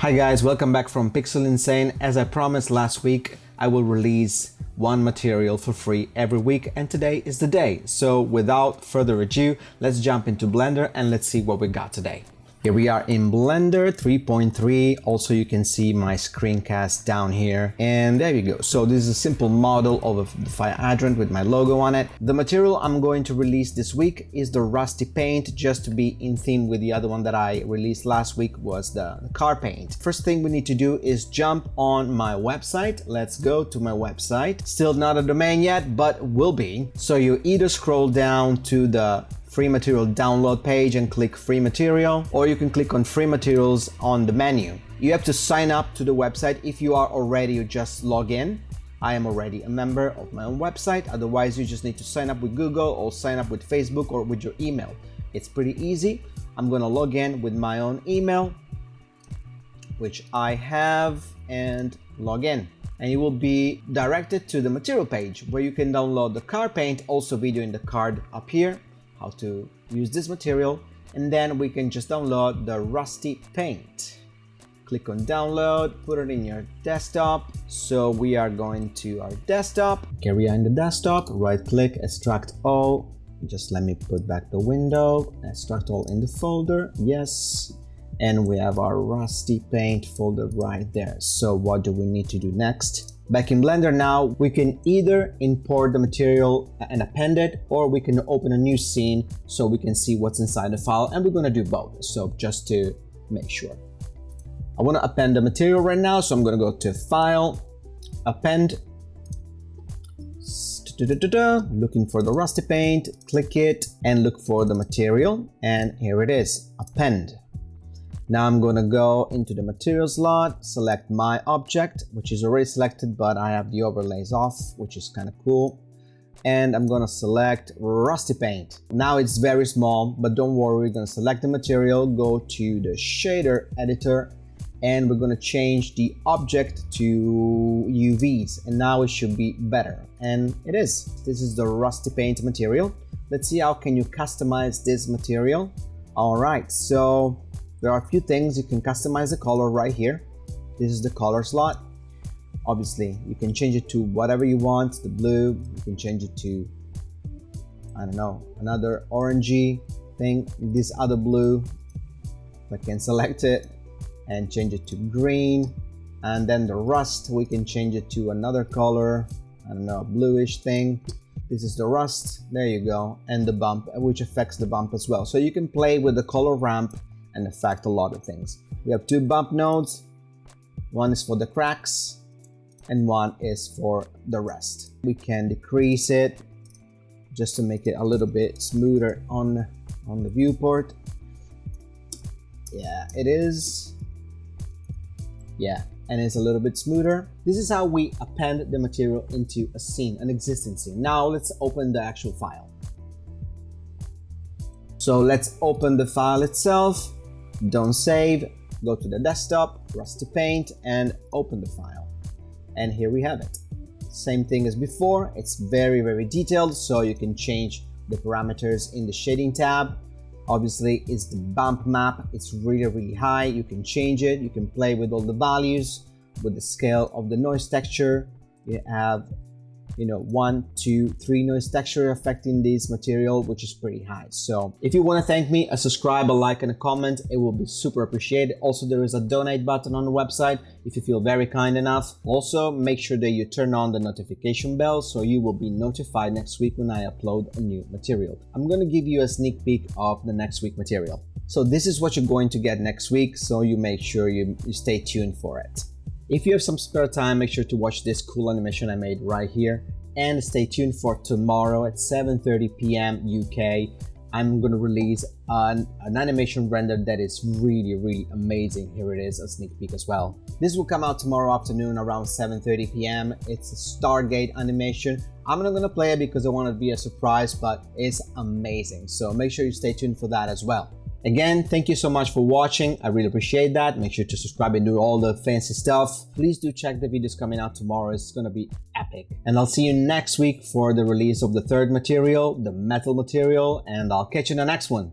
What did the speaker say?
Hi guys, welcome back from Pixel Insane. As I promised last week, I will release one material for free every week, and today is the day. So without further ado, let's jump into Blender and let's see what we got today. Here we are in Blender 3.3. Also, you can see my screencast down here, and there you go. So this is a simple model of the fire hydrant with my logo on it. The material I'm going to release this week is the Rusty Paint, just to be in theme with the other one that I released last week was the car paint. First thing we need to do is jump on my website. Let's go to my website. Still not a domain yet, but will be. So you either scroll down to the free material download page and click free material, or you can click on free materials on the menu. You have to sign up to the website. If you are already, you just log in. I am already a member of my own website. Otherwise, you just need to sign up with Google or sign up with Facebook or with your email. It's pretty easy. I'm gonna log in with my own email, which I have, and log in. And you will be directed to the material page where you can download the car paint, also video in the card up here, how to use this material, and then we can just download the Rusty Paint. Click on download, put it in your desktop. So we are going to our desktop. Okay, we are in the desktop, right click, extract all. Just let me put back the window, extract all in the folder, yes. And we have our Rusty Paint folder right there. So what do we need to do next? Back in Blender now, we can either import the material and append it, or we can open a new scene so we can see what's inside the file, and we're gonna do both, so just to make sure. I wanna append the material right now, so I'm gonna go to File, Append, looking for the Rusty Paint, click it, and look for the material, and here it is, Append. Now I'm gonna go into the material slot, select my object, which is already selected, but I have the overlays off, which is kind of cool. And I'm gonna select Rusty Paint. Now it's very small, but don't worry, we're gonna select the material, go to the shader editor, and we're gonna change the object to UVs, and now it should be better. And it is. This is the Rusty Paint material. Let's see how can you customize this material. All right, so there are a few things. You can customize the color right here. This is the color slot. Obviously, you can change it to whatever you want. The blue, you can change it to, I don't know, another orangey thing. This other blue, I can select it and change it to green. And then the rust, we can change it to another color, I don't know, bluish thing. This is the rust, there you go. And the bump, which affects the bump as well. So you can play with the color ramp and affect a lot of things. We have two bump nodes. One is for the cracks and one is for the rest. We can decrease it just to make it a little bit smoother on the viewport. Yeah, it is. Yeah, and it's a little bit smoother. This is how we append the material into a scene, an existing scene. Now let's open the actual file. So let's open the file itself. Don't save, go to the desktop, Rusty Paint, and open the file. And here we have it. Same thing as before, it's very, very detailed, so you can change the parameters in the shading tab. Obviously, it's the bump map, it's really, really high. You can change it, you can play with all the values, with the scale of the noise texture. You have, 1, 2, 3 noise texture affecting this material, which is pretty high. So if you want to thank me, a subscribe, a like, and a comment, it will be super appreciated. Also, there is a donate button on the website if you feel very kind enough. Also, make sure that you turn on the notification bell so you will be notified next week when I upload a new material. I'm going to give you a sneak peek of the next week material. So this is what you're going to get next week, so you make sure you stay tuned for it. If you have some spare time, make sure to watch this cool animation I made right here, and stay tuned for tomorrow at 7:30 p.m. UK. I'm gonna release an animation render that is really, really amazing. Here it is, a sneak peek as well. This will come out tomorrow afternoon around 7:30 p.m. It's a Stargate animation. I'm not gonna play it because I want it to be a surprise, but it's amazing. So make sure you stay tuned for that as well. Again, thank you so much for watching. I really appreciate that. Make sure to subscribe and do all the fancy stuff. Please do check the videos coming out tomorrow. It's gonna be epic. And I'll see you next week for the release of the third material, the metal material, and I'll catch you in the next one.